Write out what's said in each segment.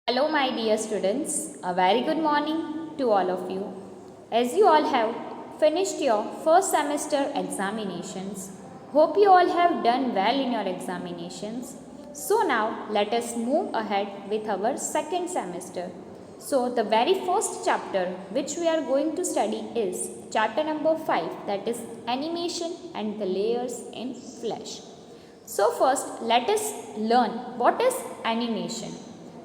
Hello, my dear students. A very good morning to all of you. As you all have finished your first semester examinations, hope you all have done well in your examinations. So, now let us move ahead with our second semester. So, the very first chapter which we are going to study is chapter number 5, that is animation and the layers in Flash. So, first let us learn what is animation.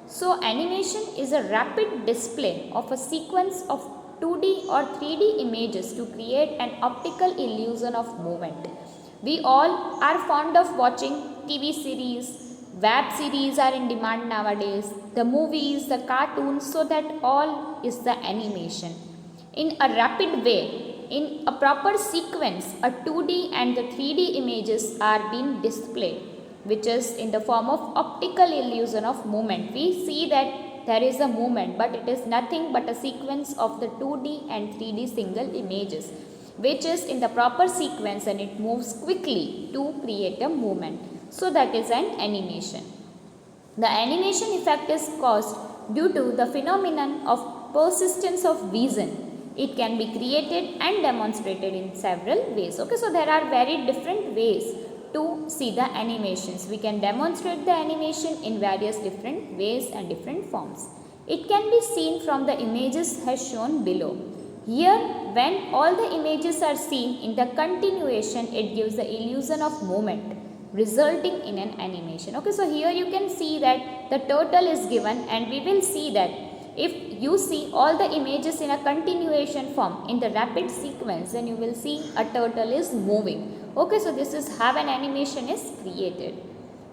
So, animation is a rapid display of a sequence of 2D or 3D images to create an optical illusion of movement. We all are fond of watching TV series, web series are in demand nowadays, the movies, the cartoons, so that all is the animation. In a rapid way, in a proper sequence, a 2D and the 3D images are being displayed, which is in the form of optical illusion of movement. We see that there is a movement, but it is nothing but a sequence of the 2D and 3D single images, which is in the proper sequence and it moves quickly to create a movement. So that is an animation. The animation effect is caused due to the phenomenon of persistence of vision. It can be created and demonstrated in several ways. Okay, so there are very different ways to see the animations. We can demonstrate the animation in various different ways and different forms. It can be seen from the images as shown below. Here, when all the images are seen in the continuation, it gives the illusion of movement, resulting in an animation. Okay, so here you can see that the turtle is given, and we will see that if you see all the images in a continuation form in the rapid sequence, then you will see a turtle is moving. Okay, so this is how an animation is created.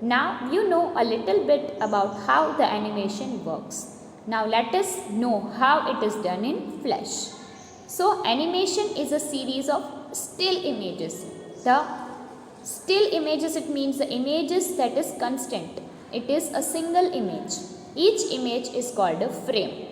Now you know a little bit about how the animation works. Now let us know how it is done in Flash. So animation is a series of still images. The still images, it means the images that is constant. It is a single image. Each image is called a frame.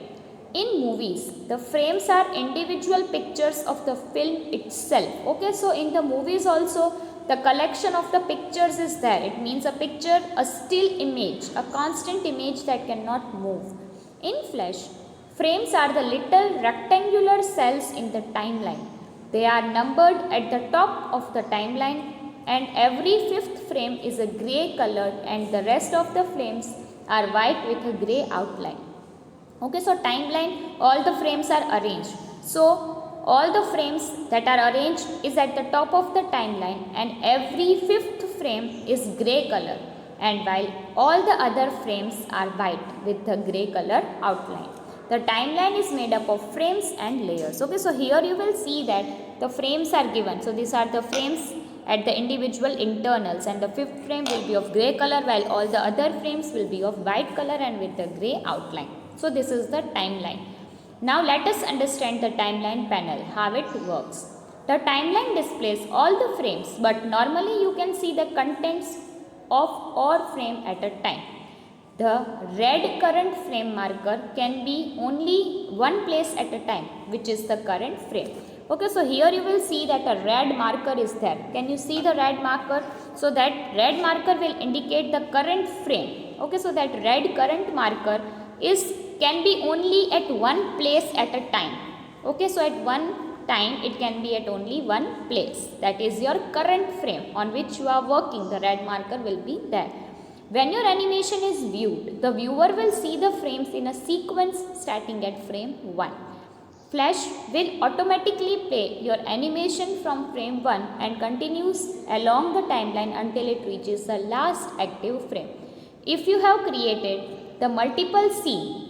In movies, the frames are individual pictures of the film itself. Okay, so in the movies also, the collection of the pictures is there. It means a picture, a still image, a constant image that cannot move. In Flash, frames are the little rectangular cells in the timeline. They are numbered at the top of the timeline, and every fifth frame is a grey color and the rest of the frames are white with a grey outline. Okay, so timeline, all the frames are arranged. So all the frames that are arranged is at the top of the timeline, and every fifth frame is grey color, and while all the other frames are white with a grey color outline. The timeline is made up of frames and layers. Okay, so here you will see that the frames are given. So these are the frames at the individual internals, and the fifth frame will be of grey color, while all the other frames will be of white color and with a grey outline. So this is the timeline. Now let us understand the timeline panel, how it works. The timeline displays all the frames, but normally you can see the contents of all frame at a time. The red current frame marker can be only one place at a time, which is the current frame. Okay, so here you will see that a red marker is there. Can you see the red marker? So that red marker will indicate the current frame. Okay, so that red current marker can be only at one place at a time. Okay, so at one time it can be at only one place. That is your current frame on which you are working. The red marker will be there. When your animation is viewed, the viewer will see the frames in a sequence starting at frame 1. Flash will automatically play your animation from frame 1 and continues along the timeline until it reaches the last active frame. If you have created the multiple scene,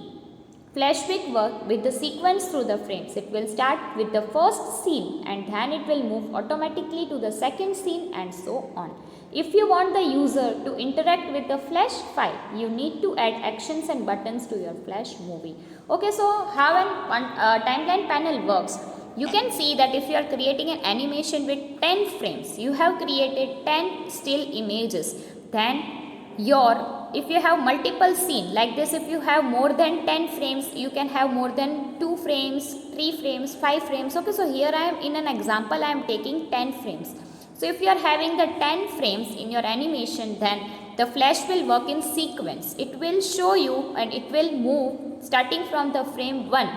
Flash will work with the sequence through the frames. It will start with the first scene and then it will move automatically to the second scene and so on. If you want the user to interact with the Flash file, you need to add actions and buttons to your Flash movie. Okay, so how a timeline panel works. You can see that if you are creating an animation with 10 frames, you have created 10 still images. Then if you have multiple scene like this, if you have more than 10 frames, you can have more than 2 frames, 3 frames, 5 frames. Okay, so here I am in an example, I am taking 10 frames. So if you are having the 10 frames in your animation, then the flash will work in sequence. It will show you and it will move starting from the frame 1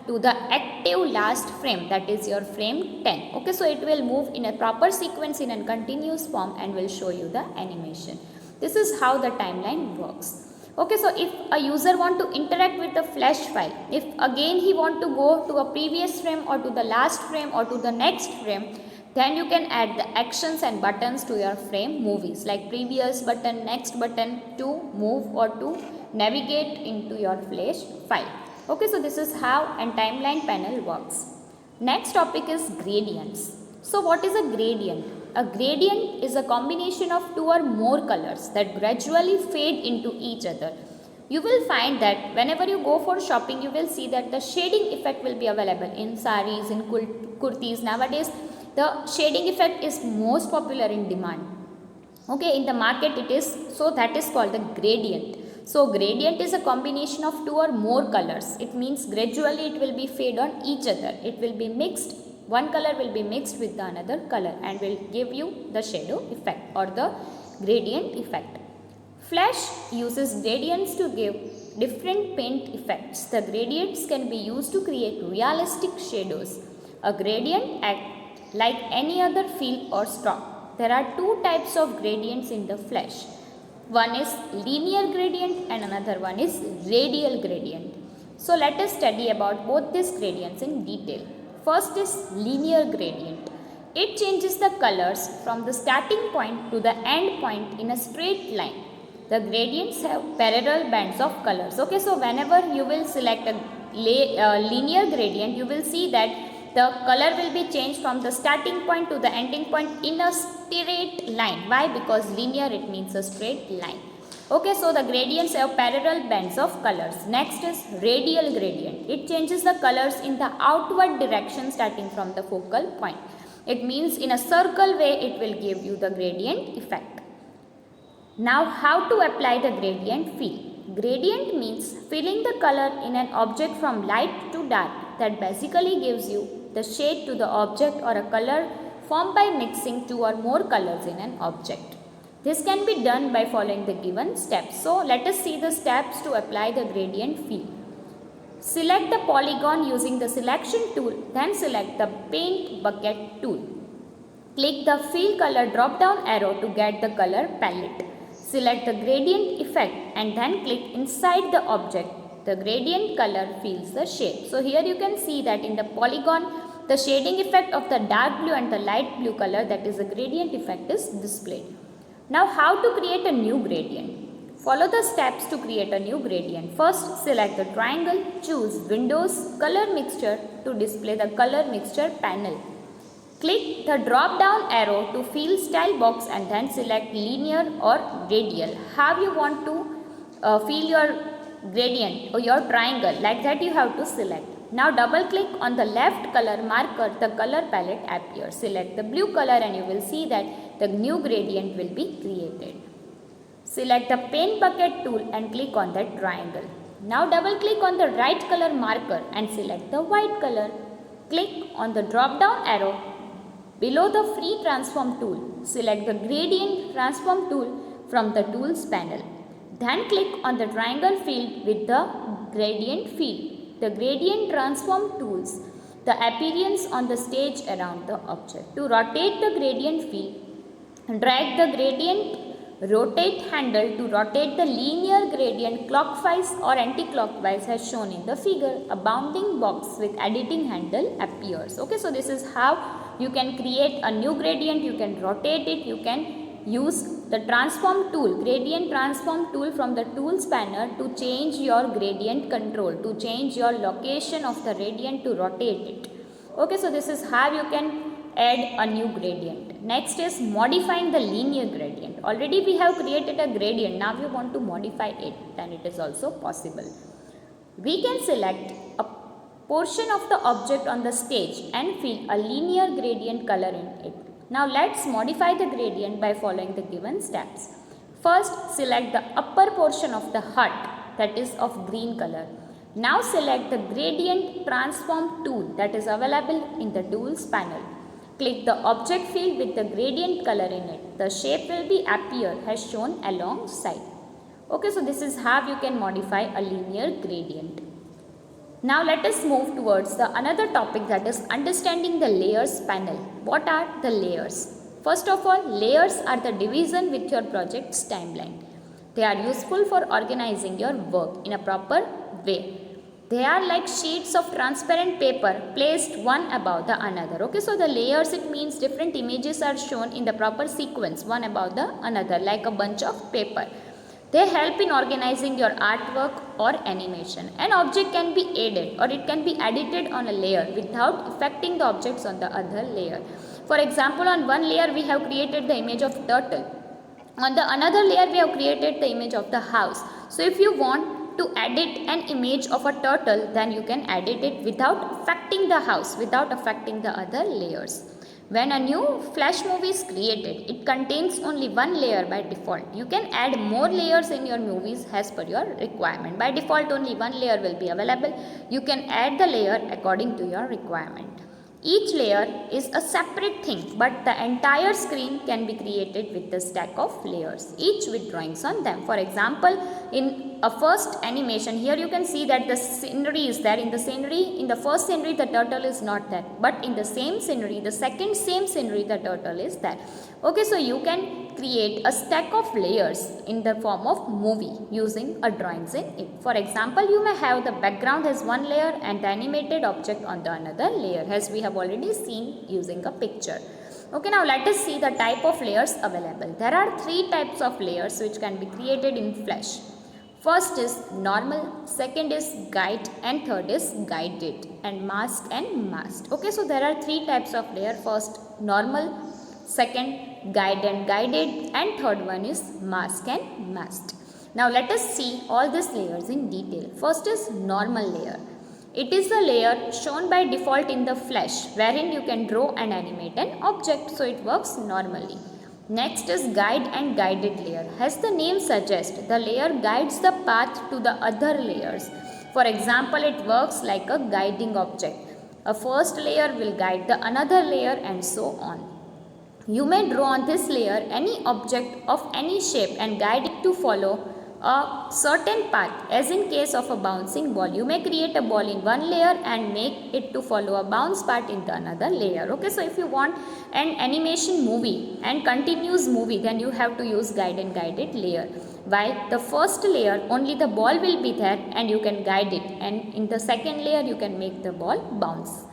to the active last frame, that is your frame 10. Okay, so it will move in a proper sequence in a continuous form and will show you the animation. This is how the timeline works. Okay, so if a user want to interact with the flash file, if again he want to go to a previous frame or to the last frame or to the next frame, then you can add the actions and buttons to your frame movies, like previous button, next button to move or to navigate into your flash file. Okay, so this is how a timeline panel works. Next topic is gradients. So what is a gradient? A gradient is a combination of two or more colors that gradually fade into each other. You will find that whenever you go for shopping, you will see that the shading effect will be available in saris, in kurtis. Nowadays, the shading effect is most popular in demand. Okay, in the market it is, so that is called the gradient. So gradient is a combination of two or more colors. It means gradually it will be fade on each other. It will be mixed. One color will be mixed with the another color and will give you the shadow effect or the gradient effect. Flash uses gradients to give different paint effects. The gradients can be used to create realistic shadows. A gradient acts like any other fill or stroke. There are two types of gradients in the Flash. One is linear gradient and another one is radial gradient. So let us study about both these gradients in detail. First is linear gradient. It changes the colors from the starting point to the end point in a straight line. The gradients have parallel bands of colors. Okay, so whenever you will select a linear gradient, you will see that the color will be changed from the starting point to the ending point in a straight line. Why? Because linear, it means a straight line. Okay, so the gradients have parallel bands of colors. Next is radial gradient. It changes the colors in the outward direction starting from the focal point. It means in a circle way it will give you the gradient effect. Now how to apply the gradient fill? Gradient means filling the color in an object from light to dark. That basically gives you the shade to the object or a color formed by mixing two or more colors in an object. This can be done by following the given steps. So let us see the steps to apply the gradient fill. Select the polygon using the selection tool, then select the paint bucket tool. Click the fill color drop down arrow to get the color palette. Select the gradient effect and then click inside the object. The gradient color fills the shape. So here you can see that in the polygon, the shading effect of the dark blue and the light blue color, that is the gradient effect, is displayed. Now how to create a new gradient? Follow the steps to create a new gradient. First, select the triangle, choose Windows Color Mixture to display the color mixture panel. Click the drop down arrow to fill style box and then select linear or radial. How you want to fill your gradient or your triangle, like that you have to select. Now double click on the left color marker, the color palette appears. Select the blue color and you will see that the new gradient will be created. Select the paint bucket tool and click on that triangle. Now double click on the right color marker and select the white color. Click on the drop down arrow below the free transform tool. Select the gradient transform tool from the tools panel. Then click on the triangle field with the gradient field. The gradient transform tools the appearance on the stage around the object. To rotate the gradient field, drag the gradient rotate handle to rotate the linear gradient clockwise or anti-clockwise as shown in the figure. A bounding box with editing handle appears. Okay, so this is how you can create a new gradient. You can rotate it. You can use the transform tool, gradient transform tool from the tools panel to change your gradient control, to change your location of the gradient, to rotate it. Okay, so this is how you can add a new gradient. Next is modifying the linear gradient. Already we have created a gradient. Now we want to modify it, then it is also possible. We can select a portion of the object on the stage and fill a linear gradient color in it. Now let's modify the gradient by following the given steps. First, select the upper portion of the hut, that is of green color. Now select the gradient transform tool that is available in the tools panel. Click the object field with the gradient color in it. The shape will be appear as shown alongside. Okay, so this is how you can modify a linear gradient. Now let us move towards the another topic, that is understanding the layers panel. What are the layers? First of all, layers are the division with your project's timeline. They are useful for organizing your work in a proper way. They are like sheets of transparent paper placed one above the another. Okay, so the layers, it means different images are shown in the proper sequence one above the another like a bunch of paper. They help in organizing your artwork or animation. An object can be added or it can be edited on a layer without affecting the objects on the other layer. For example, on one layer we have created the image of turtle. On the another layer we have created the image of the house. So if you want to edit an image of a turtle, then you can edit it without affecting the house, without affecting the other layers. When a new Flash movie is created, it contains only one layer by default. You can add more layers in your movies as per your requirement. By default, only one layer will be available. You can add the layer according to your requirement. Each layer is a separate thing, but the entire screen can be created with a stack of layers, each with drawings on them. For example, in a first animation, here you can see that the scenery is there. In the first scenery, the turtle is not there. But in the same scenery, the second same scenery, the turtle is there. Okay, so you can create a stack of layers in the form of movie using a drawings in it. For example, you may have the background as one layer and the animated object on the another layer, as we have already seen using a picture. Okay, now let us see the type of layers available. There are three types of layers which can be created in Flash. First is normal, second is guide, and third is guided, and mask and masked. Okay, so there are three types of layer. First normal, second guide and guided, and third one is mask and masked. Now let us see all these layers in detail. First is normal layer. It is the layer shown by default in the Flash, wherein you can draw and animate an object, so it works normally. Next is guide and guided layer. As the name suggests, the layer guides the path to the other layers. For example, it works like a guiding object. A first layer will guide the another layer and so on. You may draw on this layer any object of any shape and guide it to follow a certain path. As in case of a bouncing ball, you may create a ball in one layer and make it to follow a bounce part in the another layer. Okay, so if you want an animation movie and continuous movie, then you have to use guide and guided layer. While the first layer, only the ball will be there and you can guide it, and in the second layer you can make the ball bounce.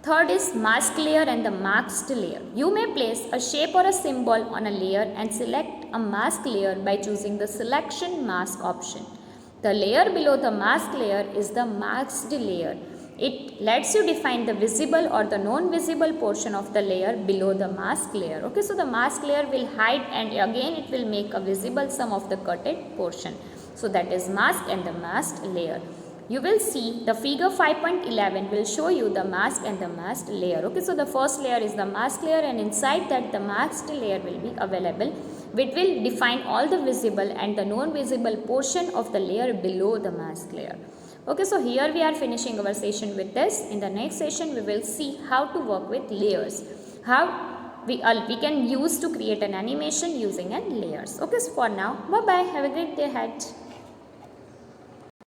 Third is mask layer and the masked layer. You may place a shape or a symbol on a layer and select a mask layer by choosing the selection mask option. The layer below the mask layer is the masked layer. It lets you define the visible or the non-visible portion of the layer below the mask layer. Okay, so the mask layer will hide and again it will make a visible some of the cutted portion. So that is mask and the masked layer. You will see the figure 5.11 will show you the mask and the masked layer. Okay, so the first layer is the mask layer and inside that the masked layer will be available, which will define all the visible and the non-visible portion of the layer below the mask layer. Okay, so here we are finishing our session with this. In the next session we will see how to work with layers, how we can use to create an animation using layers. Okay, so for now, bye bye, have a great day ahead.